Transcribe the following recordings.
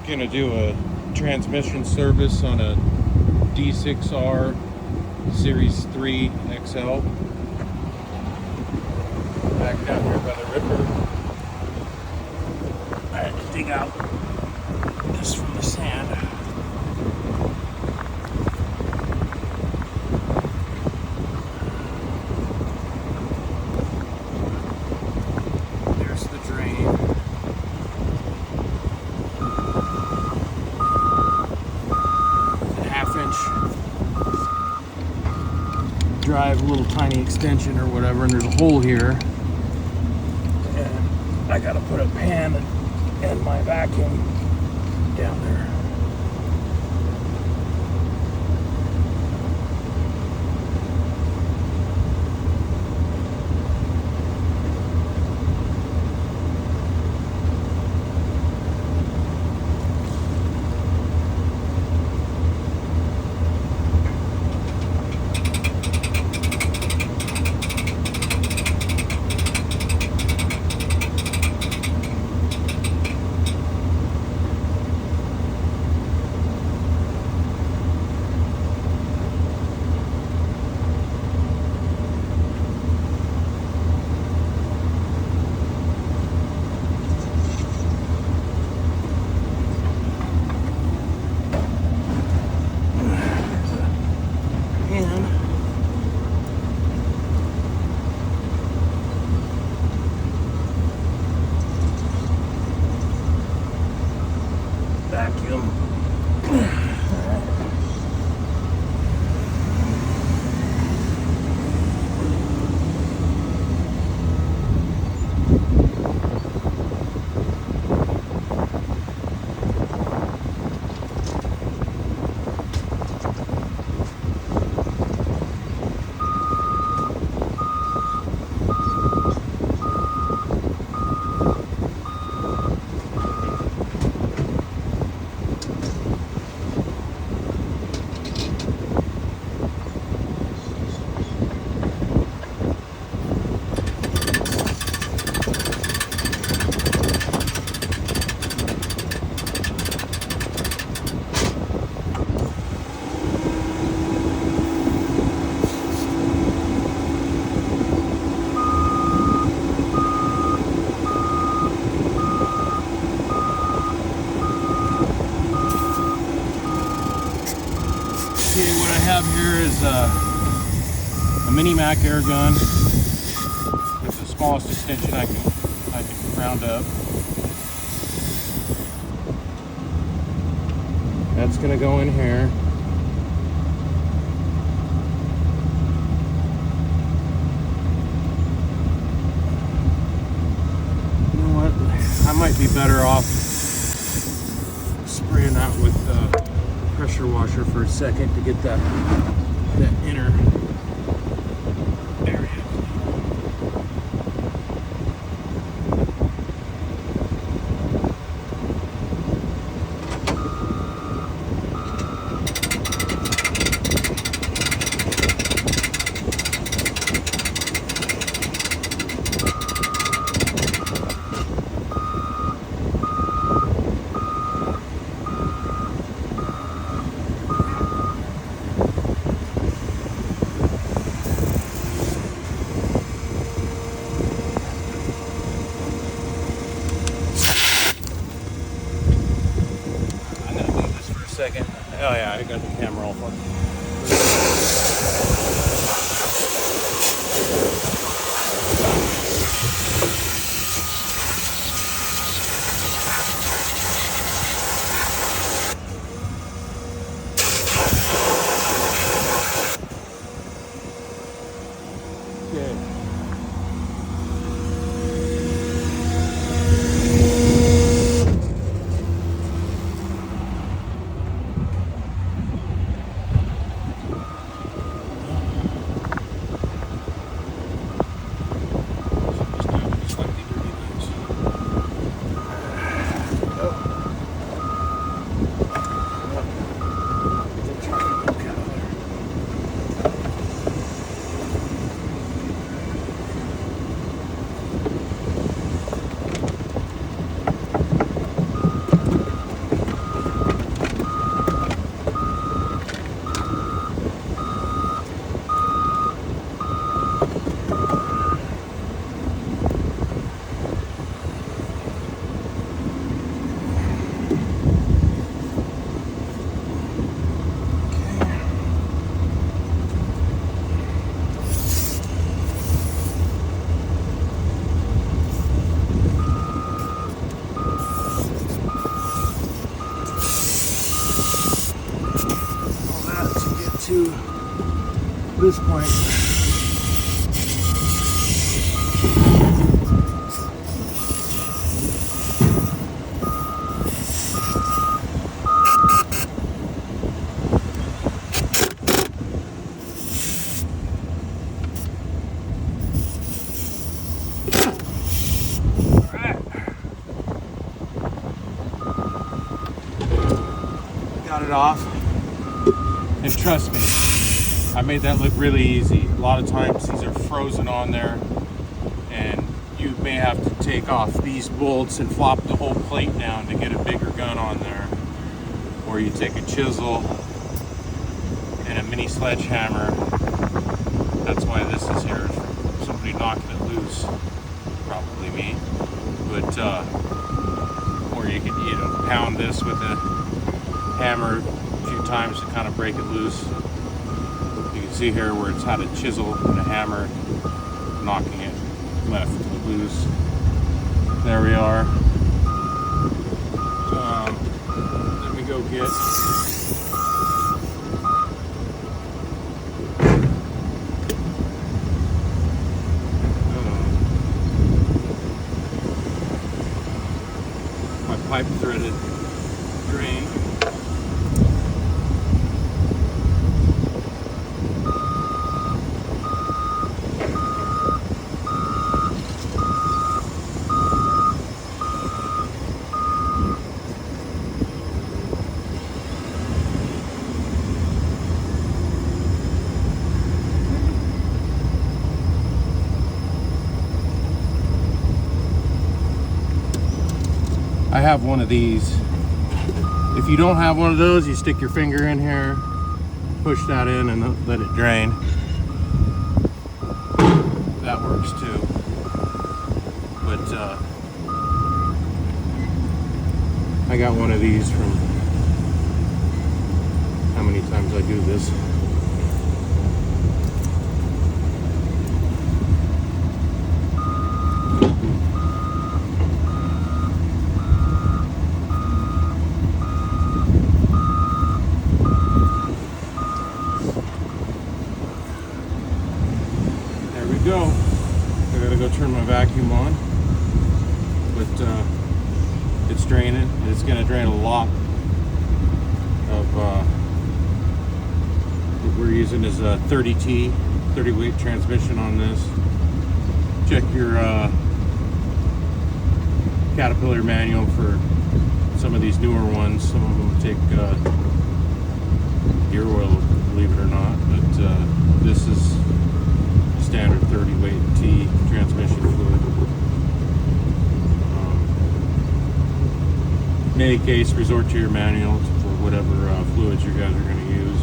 Gonna do a transmission service on a D6R Series 3 XL. Back down here by the Ripper. I had to dig out this from the sand. There's the drain. Drive, a little tiny extension or whatever, and there's a hole here, and I gotta put a pan and my vacuum down there. Vacuum. What I have here is a Mini Mac air gun. It's the smallest extension I can round up. That's gonna go in here. You know what? I might be better off spraying that with pressure washer for a second to get that inner area. Second. Oh yeah, I got the camera off on. this point. Got it off, and trust me, I made that look really easy. A lot of times these are frozen on there, and you may have to take off these bolts and flop the whole plate down to get a bigger gun on there, or you take a chisel and a mini sledgehammer. That's why this is here, somebody knocking it loose, probably me, but or you could, you know, pound this with a hammer a few times to kind of break it loose. You can see here where it's had a chisel and a hammer knocking it left loose. There we are. Let me go get my pipe threaded drain. I have one of these. If you don't have one of those, you stick your finger in here, push that in, and let it drain. That works too. But I got one of these from how many times I do this. Go. I gotta go turn my vacuum on, but it's draining. It's gonna drain a lot of what we're using is a 30T, 30 weight transmission on this. Check your Caterpillar manual for some of these newer ones. Some of them take gear oil, believe it or not, but this is standard 30 weight T transmission fluid. In any case, resort to your manual for whatever fluids you guys are going to use.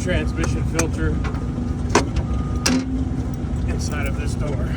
transmission filter inside of this door.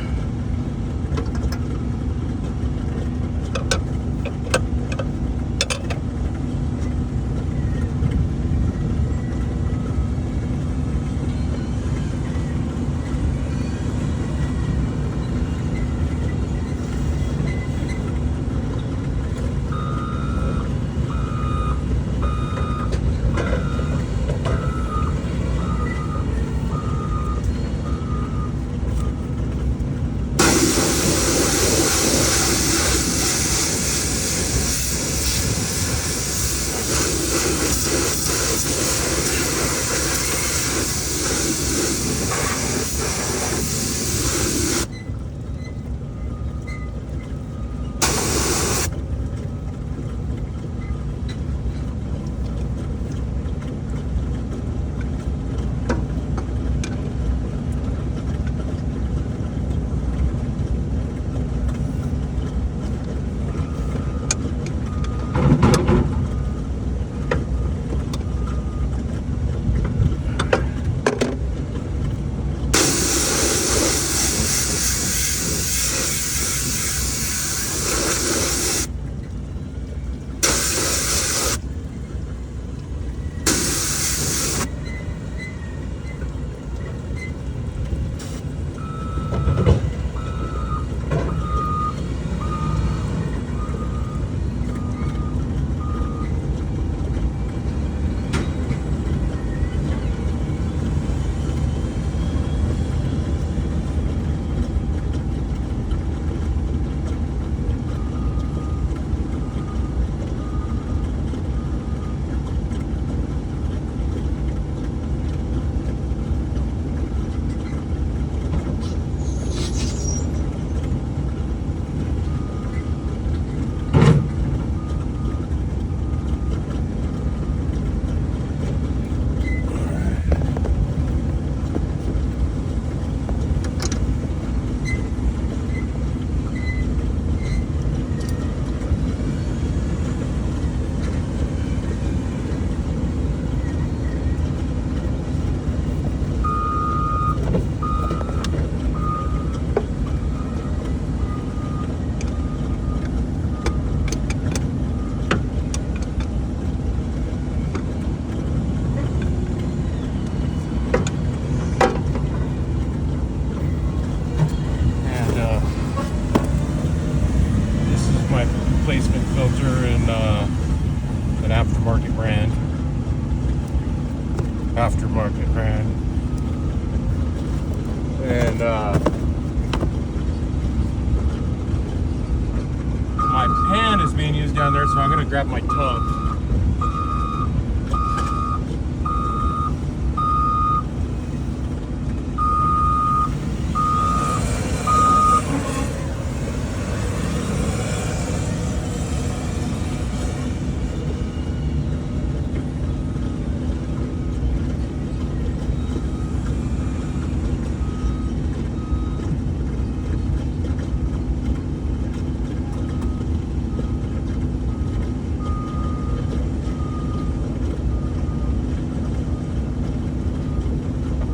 Replacement filter in an aftermarket brand. And my pan is being used down there, so I'm gonna grab my tub.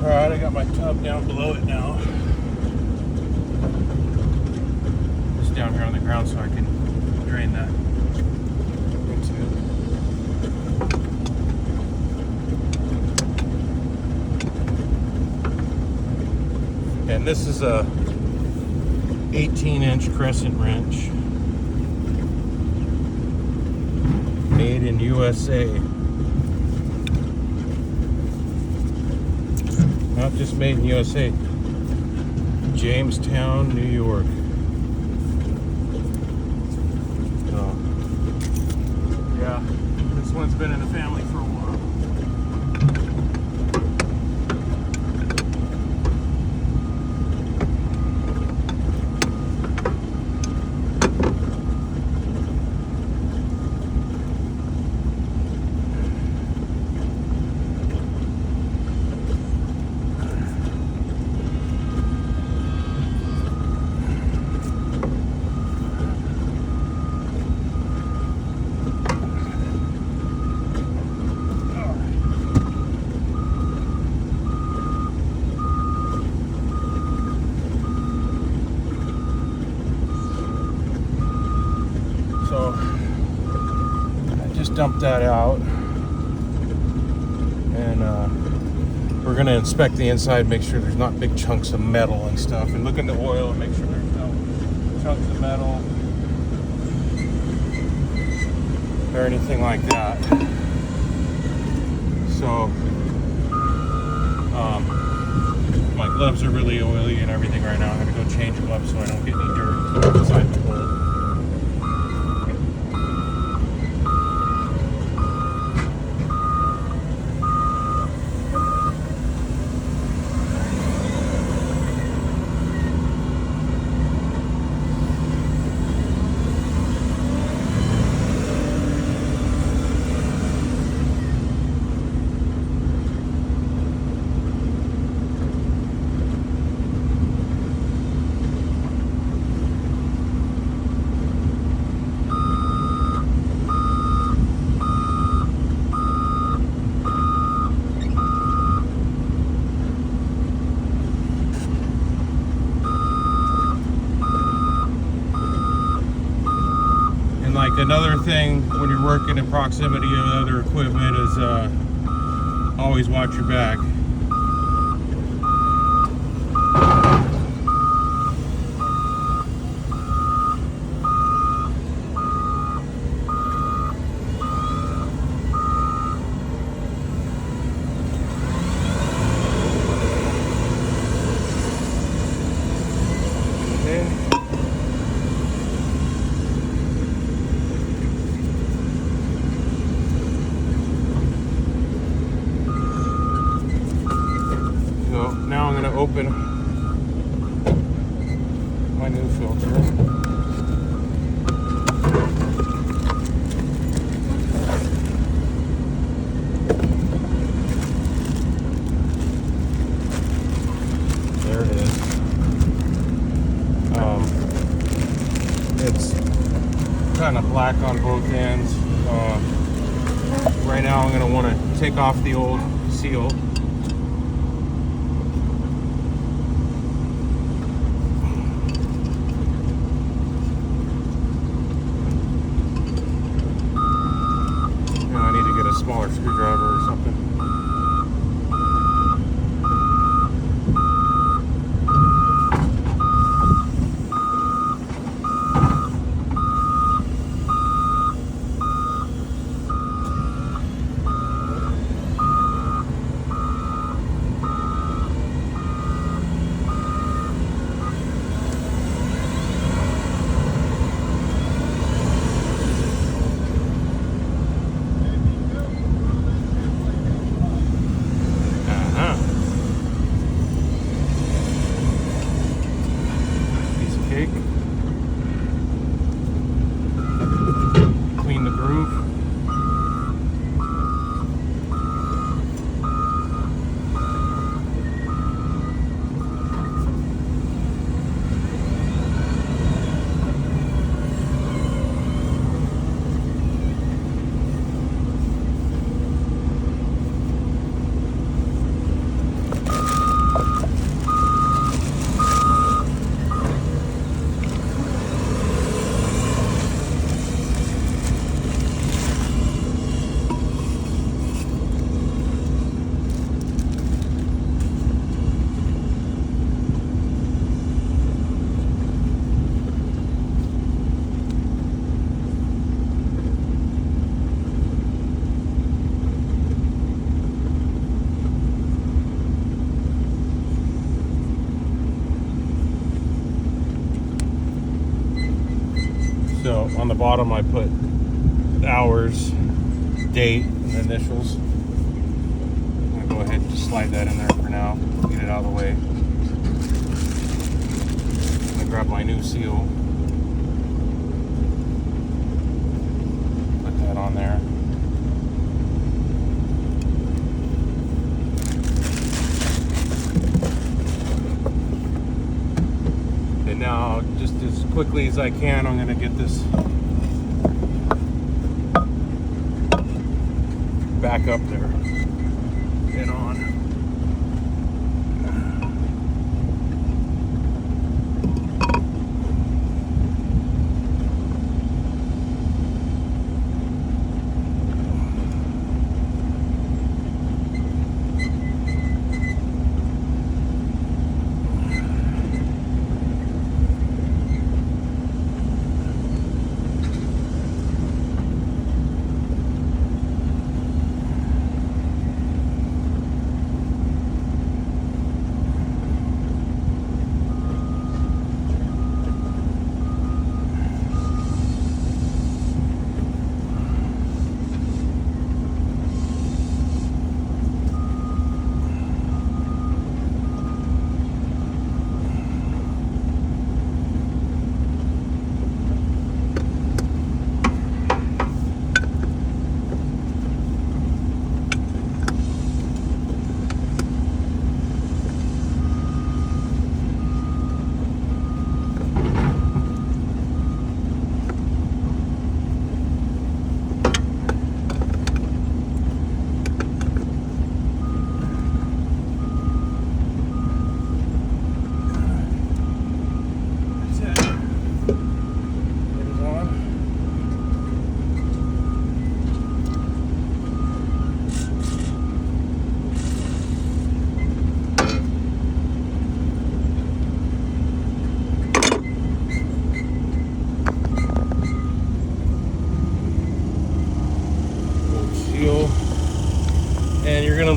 Alright, I got my tub down below it now. Just down here on the ground so I can drain that into. And this is a 18-inch crescent wrench made in USA. Not just made in USA, Jamestown, New York. Oh. Yeah, this one's been in the family for a while. dump that out. And we're going to inspect the inside, make sure there's not big chunks of metal and stuff. And look in the oil and make sure there's no chunks of metal or anything like that. So, my gloves are really oily and everything right now. I'm going to go change gloves so I don't get any dirt inside the bolt. Like another thing when you're working in proximity of other equipment is always watch your back. Now I'm going to open my new filter. There it is. It's kind of black on both ends. Right now I'm going to want to take off the old seal. Smaller screwdriver or something. Clean the groove. So on the bottom I put hours, date, and initials. I'm going to go ahead and just slide that in there for now, get it out of the way. I'm going to grab my new seal, put that on there. And now, just as quickly as I can, I'm going to get this back up there and on.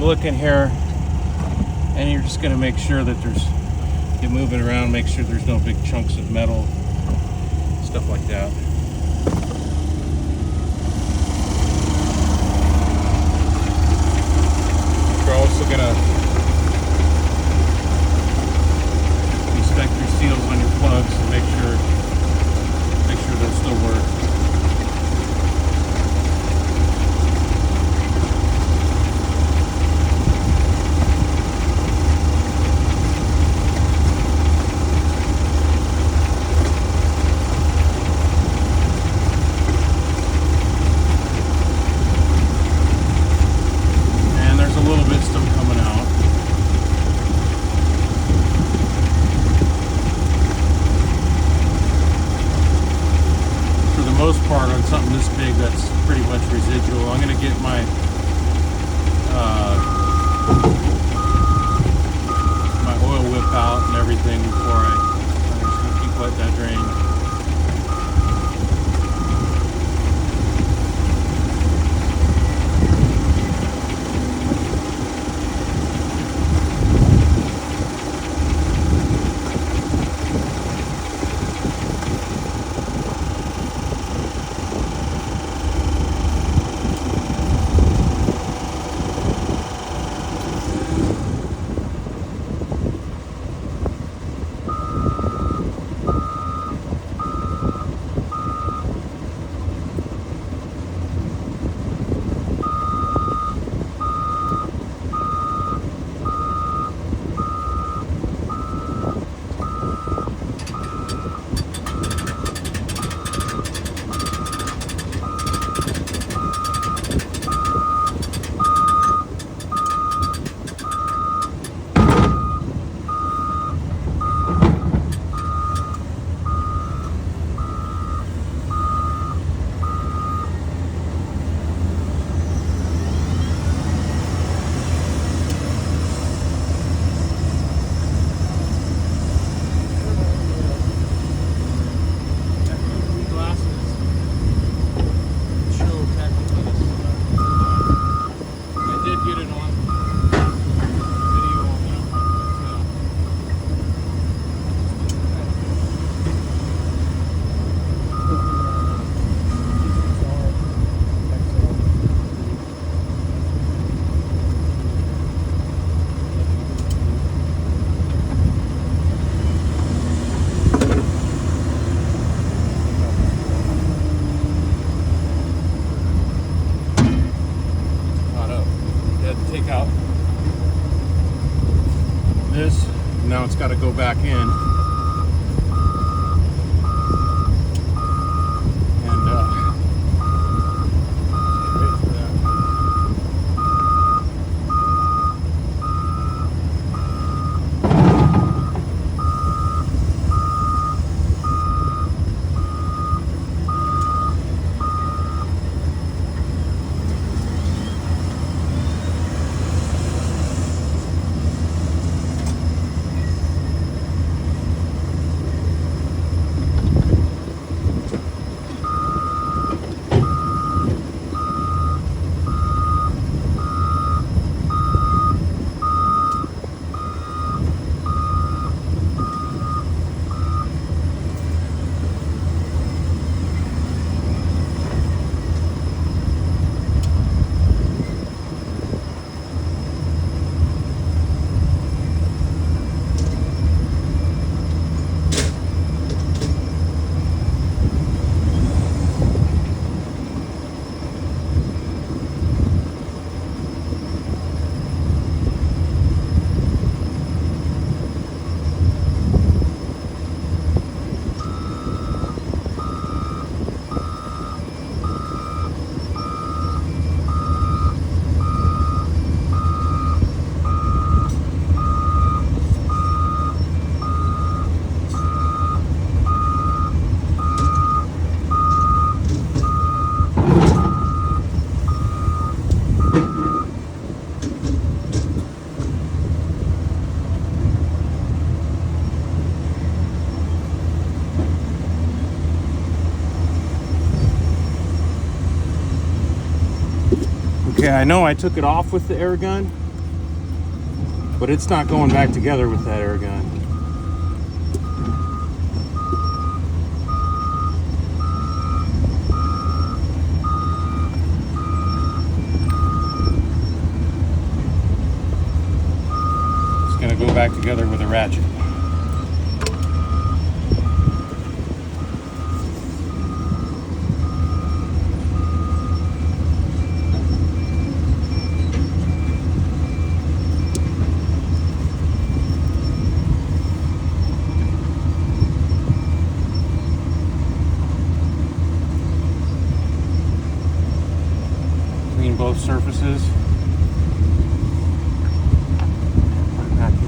looking here, and you're just going to make sure that you're moving around, make sure there's no big chunks of metal, stuff like that. You're also going to inspect your seals on your plugs and make sure they'll still work. Part on something this big, that's pretty much residual. I'm going to get my my oil whip out and everything before I'm just going to keep letting that drain. Take out this. Now it's got to go back in. And wait for that. Okay, I know I took it off with the air gun, but it's not going back together with that air gun. It's going to go back together with a ratchet. Both surfaces. Put it back in.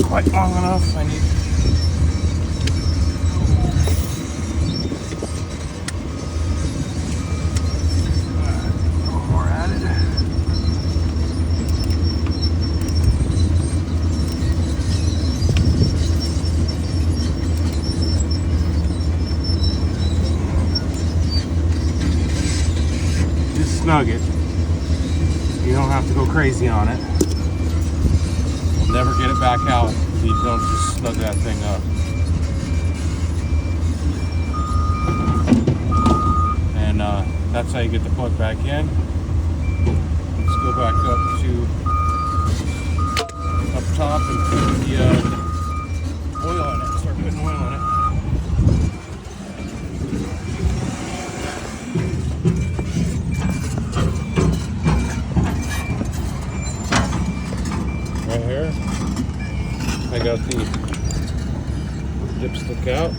Quite long enough. I need more added. Just snug it. You don't have to go crazy on it. You'll never get it back out. You don't just snug that thing up. And that's how you get the plug back in. Let's go back up top and put the oil in it. Start putting oil in it. Right here. I got the dipstick out.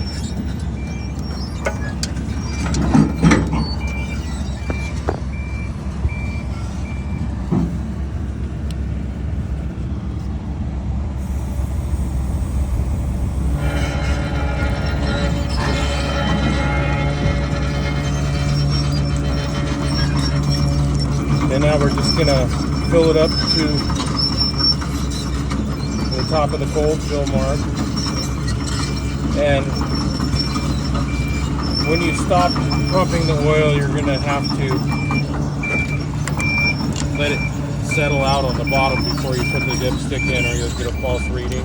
And now we're just gonna fill it up to top of the cold fill mark, and when you stop pumping the oil, you're going to have to let it settle out on the bottom before you put the dipstick in, or you'll get a false reading.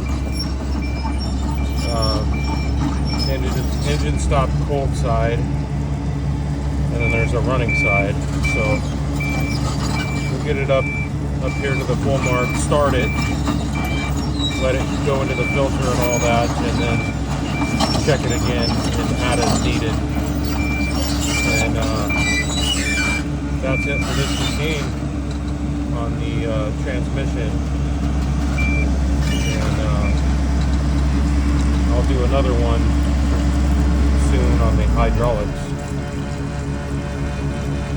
Engine stop cold side, and then there's a running side. So we'll get it up here to the full mark, start it, let it go into the filter and all that, and then check it again and add as needed. And that's it for this machine on the transmission. And I'll do another one soon on the hydraulics.